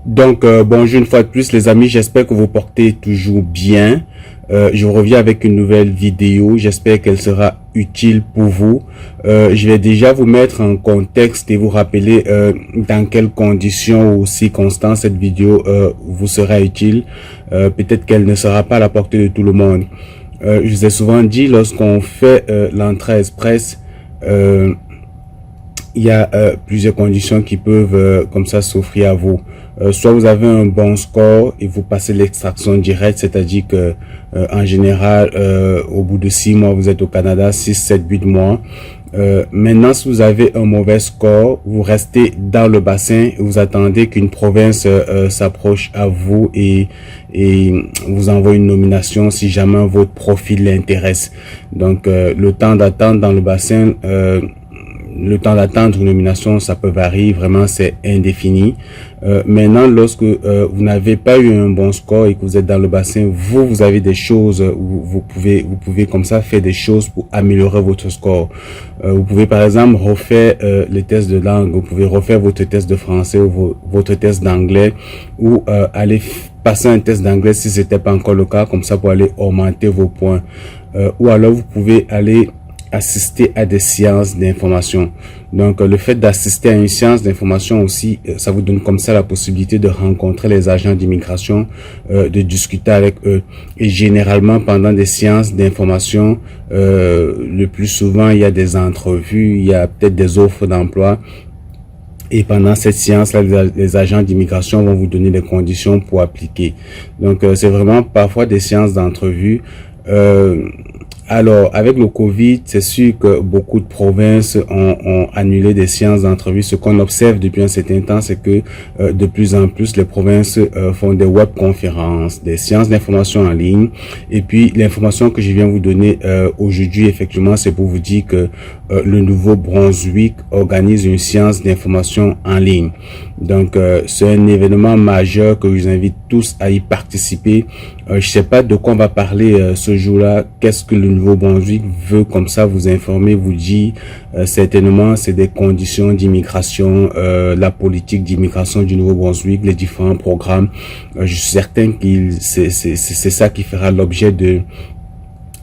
Bonjour une fois de plus les amis, j'espère que vous portez toujours bien. Je reviens avec une nouvelle vidéo, j'espère qu'elle sera utile pour vous. Je vais déjà vous mettre en contexte et vous rappeler dans quelles conditions ou circonstances cette vidéo vous sera utile. Peut-être qu'elle ne sera pas à la portée de tout le monde. Je vous ai souvent dit, lorsqu'on fait l'entrée express, il y a plusieurs conditions qui peuvent comme ça s'offrir à vous. Soit vous avez un bon score et vous passez l'extraction directe, c'est-à-dire que en général au bout de 6 mois vous êtes au Canada, 6, 7, 8 mois. Maintenant, si vous avez un mauvais score, vous restez dans le bassin, vous attendez qu'une province s'approche à vous et vous envoie une nomination si jamais votre profil l'intéresse. Donc le temps d'attente dans le bassin, le temps d'attendre une nomination, ça peut varier, vraiment c'est indéfini. Maintenant, lorsque vous n'avez pas eu un bon score et que vous êtes dans le bassin, vous avez des choses, vous pouvez comme ça faire des choses pour améliorer votre score. Vous pouvez par exemple refaire les tests de langue, vous pouvez refaire votre test de français ou votre test d'anglais, ou aller passer un test d'anglais si c'était pas encore le cas, comme ça pour aller augmenter vos points. Ou alors vous pouvez aller assister à des séances d'information. Donc le fait d'assister à une séance d'information aussi, ça vous donne comme ça la possibilité de rencontrer les agents d'immigration, de discuter avec eux. Et généralement pendant des séances d'information, le plus souvent il y a des entrevues, il y a peut-être des offres d'emploi. Et pendant cette séance-là, les agents d'immigration vont vous donner les conditions pour appliquer. Donc c'est vraiment parfois des séances d'entrevue. Alors, avec le Covid, c'est sûr que beaucoup de provinces ont annulé des séances d'entrevue. Ce qu'on observe depuis un certain temps, c'est que de plus en plus, les provinces font des webconférences, des séances d'information en ligne. Et puis, l'information que je viens vous donner aujourd'hui, effectivement, c'est pour vous dire que le Nouveau-Brunswick organise une séance d'information en ligne. Donc, c'est un événement majeur que je vous invite tous à y participer. Je sais pas de quoi on va parler ce jour-là. Qu'est-ce que le Nouveau-Brunswick veut comme ça vous informer, vous dire certainement c'est des conditions d'immigration, la politique d'immigration du Nouveau-Brunswick, les différents programmes. Je suis certain que c'est ça qui fera l'objet de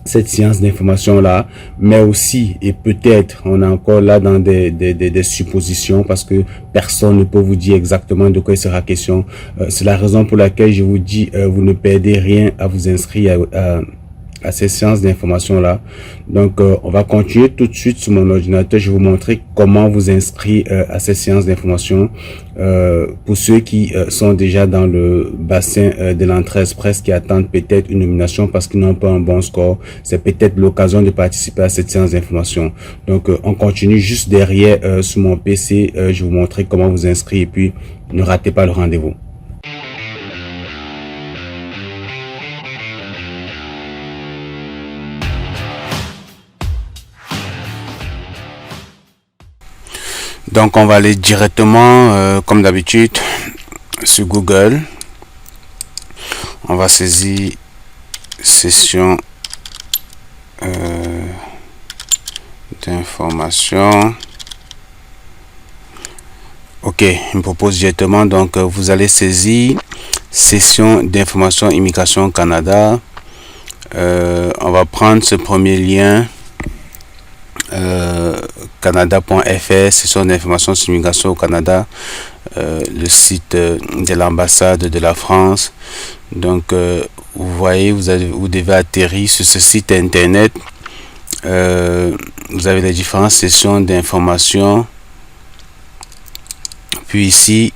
cette séance d'information là, mais aussi et peut-être on est encore là dans des suppositions parce que personne ne peut vous dire exactement de quoi il sera question. C'est la raison pour laquelle je vous dis vous ne perdez rien à vous inscrire à ces séances d'information là. Donc on va continuer tout de suite sur mon ordinateur. Je vais vous montrer comment vous inscrire à ces séances d'information. Pour ceux qui sont déjà dans le bassin de l'entrée express, qui attendent peut-être une nomination parce qu'ils n'ont pas un bon score, c'est peut-être l'occasion de participer à cette séance d'information. Donc on continue juste derrière sur mon PC. Je vais vous montrer comment vous inscrire et puis ne ratez pas le rendez-vous. Donc on va aller directement comme d'habitude sur Google. On va saisir session d'information. Ok, il me propose directement, donc vous allez saisir session d'information immigration Canada. On va prendre ce premier lien. Canada.fr, session d'information sur l'immigration au Canada, le site de l'ambassade de la France. Donc vous voyez, vous devez atterrir sur ce site internet. Vous avez les différentes sessions d'information. Puis ici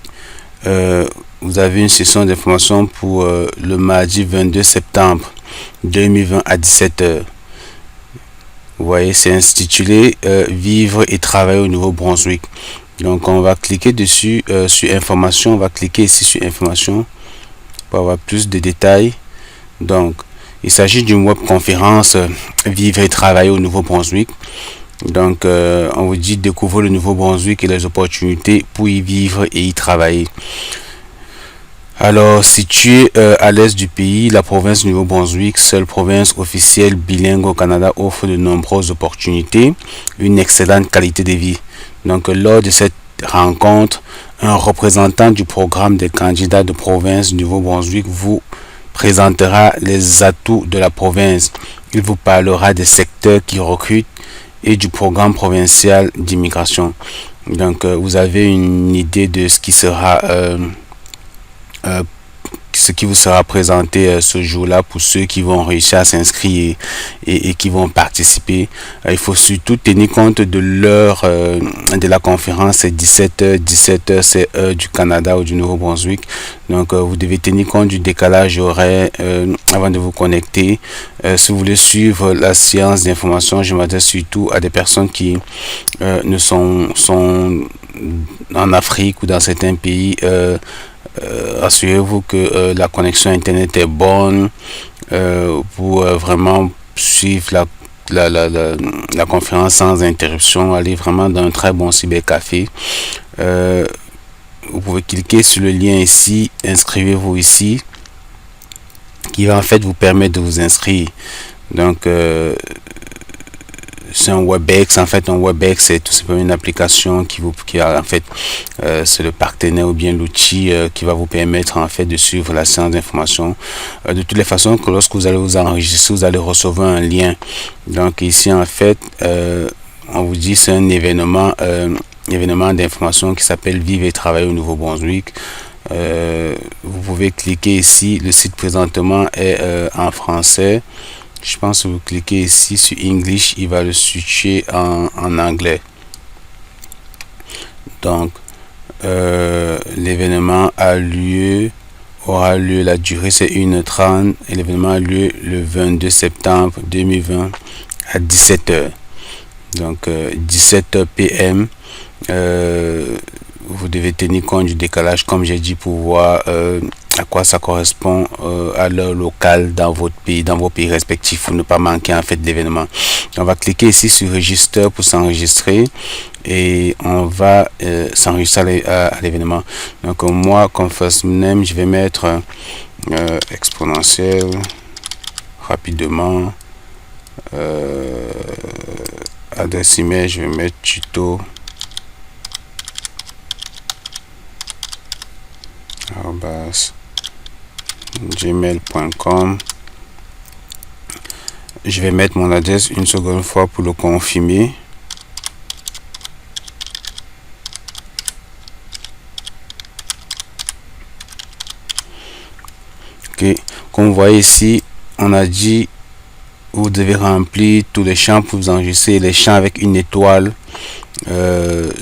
vous avez une session d'information pour le mardi 22 septembre 2020 à 17h. Vous voyez, c'est intitulé vivre et travailler au Nouveau-Brunswick. Donc on va cliquer dessus sur information. On va cliquer ici sur information pour avoir plus de détails. Donc il s'agit d'une webconférence vivre et travailler au Nouveau-Brunswick. Donc on vous dit découvrir le Nouveau-Brunswick et les opportunités pour y vivre et y travailler. Alors, située à l'est du pays, la province du Nouveau-Brunswick, seule province officielle bilingue au Canada, offre de nombreuses opportunités, une excellente qualité de vie. Donc, lors de cette rencontre, un représentant du programme des candidats de province du Nouveau-Brunswick vous présentera les atouts de la province. Il vous parlera des secteurs qui recrutent et du programme provincial d'immigration. Donc, vous avez une idée de ce qui sera euh, ce qui vous sera présenté ce jour-là pour ceux qui vont réussir à s'inscrire et qui vont participer. Il faut surtout tenir compte de l'heure de la conférence, c'est 17h, 17h c'est heure du Canada ou du Nouveau-Brunswick. Donc vous devez tenir compte du décalage horaire avant de vous connecter. Si vous voulez suivre la séance d'information, je m'adresse surtout à des personnes qui ne sont en Afrique ou dans certains pays. Assurez-vous que la connexion internet est bonne pour vraiment suivre la conférence sans interruption. Allez vraiment dans un très bon cybercafé. Vous pouvez cliquer sur le lien ici, inscrivez-vous ici, qui va en fait vous permettre de vous inscrire. Donc c'est un WebEx. En fait, un WebEx, c'est tout simplement une application qui a en fait, c'est le partenaire ou bien l'outil qui va vous permettre en fait de suivre la séance d'information. De toutes les façons, que lorsque vous allez vous enregistrer, vous allez recevoir un lien. Donc ici, en fait, on vous dit c'est un événement d'information qui s'appelle Vivre et travailler au Nouveau-Brunswick. Vous pouvez cliquer ici. Le site présentement est en français. Je pense que vous cliquez ici sur English, il va le switcher en anglais. Donc, l'événement aura lieu, la durée c'est 1h30 et l'événement a lieu le 22 septembre 2020 à 17h. Donc, 17h PM. Vous devez tenir compte du décalage, comme j'ai dit, pour voir à quoi ça correspond à l'heure locale dans votre pays, dans vos pays respectifs, pour ne pas manquer en fait l'événement. On va cliquer ici sur Register pour s'enregistrer et on va s'enregistrer à l'événement. Donc moi, comme first name, je vais mettre exponentiel rapidement. Adresse email, je vais mettre tuto @gmail.com. Je vais mettre mon adresse une seconde fois pour le confirmer. Ok, comme vous voyez ici, on a dit vous devez remplir tous les champs pour vous enregistrer. Les champs avec une étoile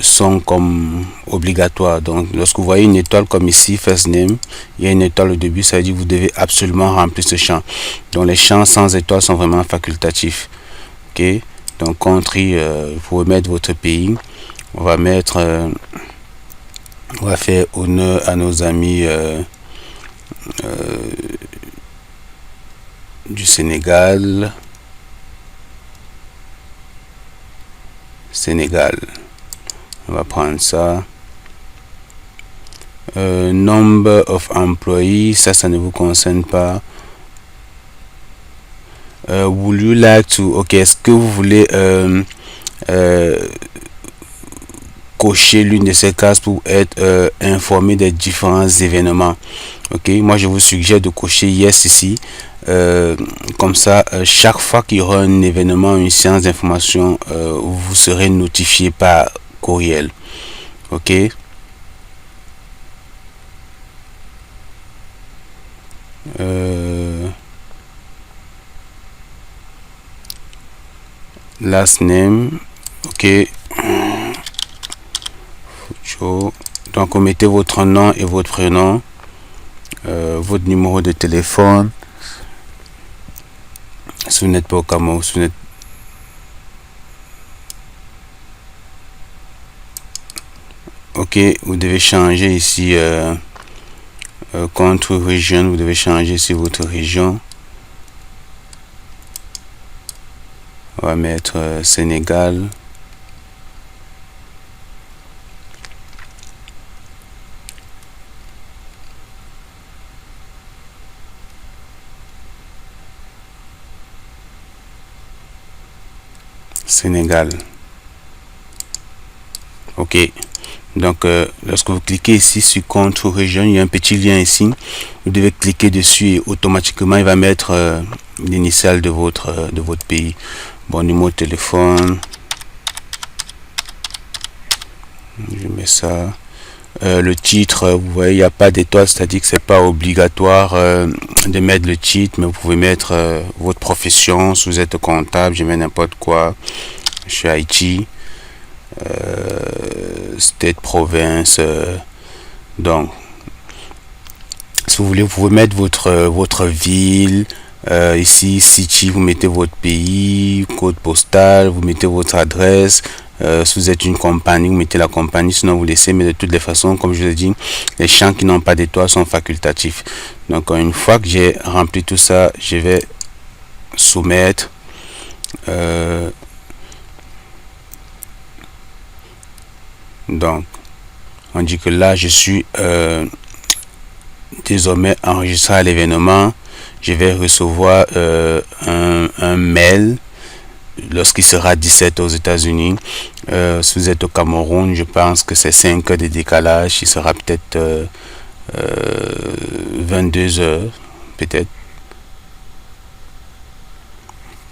sont comme obligatoires. Donc lorsque vous voyez une étoile comme ici, first name, il y a une étoile au début, ça veut dire que vous devez absolument remplir ce champ. Donc les champs sans étoile sont vraiment facultatifs. Ok, donc country, vous pouvez mettre votre pays. On va mettre on va faire honneur à nos amis du Sénégal. On va prendre ça. Number of employees, ça ne vous concerne pas. Would you like to, ok, est-ce que vous voulez cocher l'une de ces cases pour être informé des différents événements? Ok, moi je vous suggère de cocher yes ici. Comme ça, chaque fois qu'il y aura un événement, une séance d'information, vous serez notifié par courriel. Ok. Last name. Ok. Donc, vous mettez votre nom et votre prénom, votre numéro de téléphone. Si vous n'êtes pas au Cameroun, si vous n'êtes... Ok, vous devez changer ici country region, vous devez changer ici votre région. On va mettre Sénégal. Sénégal. Ok. Donc, lorsque vous cliquez ici sur Contre région, il y a un petit lien ici. Vous devez cliquer dessus et automatiquement, il va mettre l'initiale de votre pays. Bon, numéro de téléphone. Je mets ça. Le titre, vous voyez, il n'y a pas d'étoile, c'est-à-dire que c'est pas obligatoire de mettre le titre, mais vous pouvez mettre votre profession. Si vous êtes comptable, je mets n'importe quoi. Je suis Haïti. State, province. Donc, si vous voulez, vous pouvez mettre votre ville. Ici, city, vous mettez votre pays, code postal, vous mettez votre adresse. Si vous êtes une compagnie, vous mettez la compagnie, sinon vous laissez. Mais de toutes les façons, comme je vous ai dit, les champs qui n'ont pas d'étoile sont facultatifs. Donc, une fois que j'ai rempli tout ça, je vais soumettre. Donc, on dit que là, je suis désormais enregistré à l'événement. Je vais recevoir un mail lorsqu'il sera 17 aux États-Unis. Si vous êtes au Cameroun, je pense que c'est 5 heures de décalage. Il sera peut-être 22 heures, peut-être.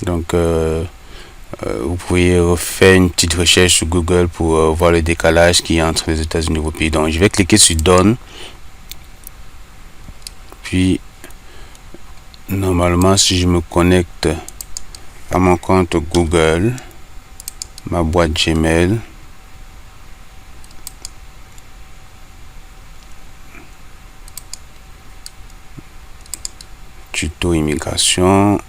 Donc, vous pouvez faire une petite recherche sur Google pour voir le décalage qui est entre les États-Unis et vos pays. Donc, je vais cliquer sur Done. Puis, normalement, si je me connecte à mon compte Google, ma boîte Gmail, tuto immigration,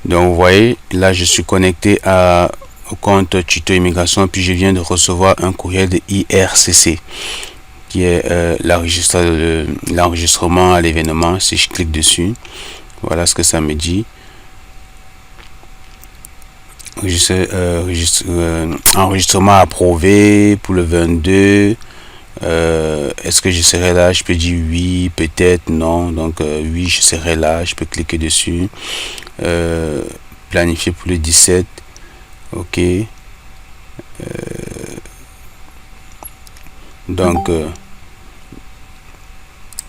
donc vous voyez, là je suis connecté au compte tuto immigration, puis je viens de recevoir un courriel de IRCC qui est l'enregistrement à l'événement. Si je clique dessus, voilà ce que ça me dit. Enregistrement approuvé pour le 22. Est-ce que je serai là? Je peux dire oui, peut-être non. Donc oui, je serai là. Je peux cliquer dessus. Planifié pour le 17. Ok. Donc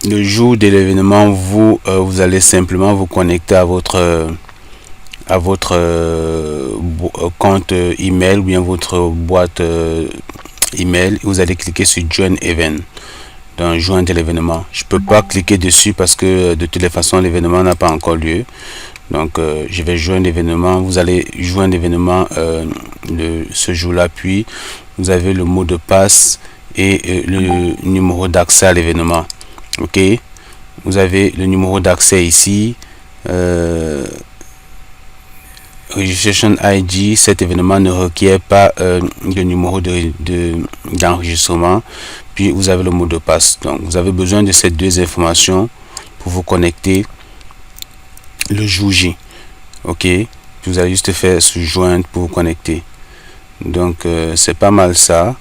le jour de l'événement, vous allez simplement vous connecter à votre compte email ou bien votre boîte email. Vous allez cliquer sur Join Event, dans joindre l'événement. Je peux pas cliquer dessus parce que de toutes les façons l'événement n'a pas encore lieu. Donc je vais joindre l'événement. Vous allez joindre l'événement ce jour-là, puis vous avez le mot de passe et le numéro d'accès à l'événement. Ok, vous avez le numéro d'accès ici. Registration ID, cet événement ne requiert pas de numéro d'enregistrement. Puis vous avez le mot de passe. Donc vous avez besoin de ces deux informations pour vous connecter le jour J. Ok, vous allez juste faire se joindre pour vous connecter. Donc c'est pas mal ça.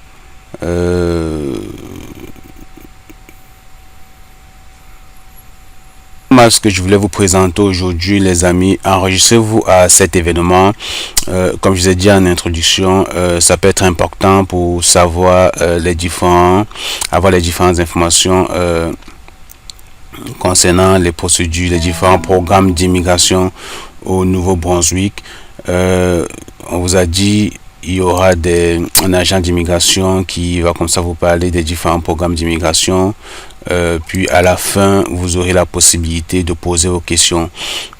Ce que je voulais vous présenter aujourd'hui, les amis, enregistrez-vous à cet événement. Comme je vous ai dit en introduction, ça peut être important pour savoir avoir les différentes informations concernant les procédures, les différents programmes d'immigration au Nouveau-Brunswick. On vous a dit il y aura un agent d'immigration qui va comme ça vous parler des différents programmes d'immigration. Puis à la fin, vous aurez la possibilité de poser vos questions.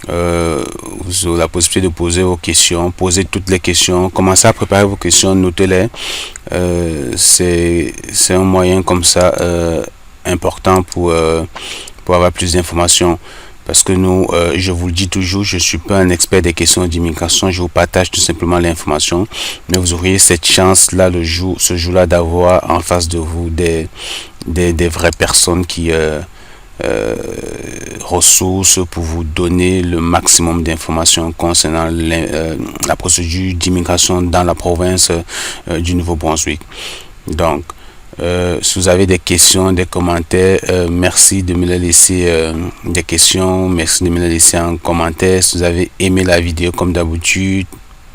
Vous aurez la possibilité de poser vos questions, poser toutes les questions, commencez à préparer vos questions, notez-les. C'est un moyen comme ça important pour avoir plus d'informations. Parce que nous, je vous le dis toujours, je ne suis pas un expert des questions d'immigration, je vous partage tout simplement l'information. Mais vous auriez cette chance-là, ce jour-là, d'avoir en face de vous des vraies personnes qui ressources pour vous donner le maximum d'informations concernant la procédure d'immigration dans la province du Nouveau-Brunswick. Donc, si vous avez des questions, des commentaires, merci de me les laisser des questions, merci de me les laisser en commentaire. Si vous avez aimé la vidéo comme d'habitude,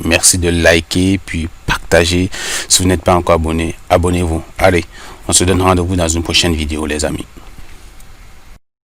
merci de liker puis partager. Si vous n'êtes pas encore abonné, abonnez-vous. Allez, on se donne rendez-vous dans une prochaine vidéo les amis.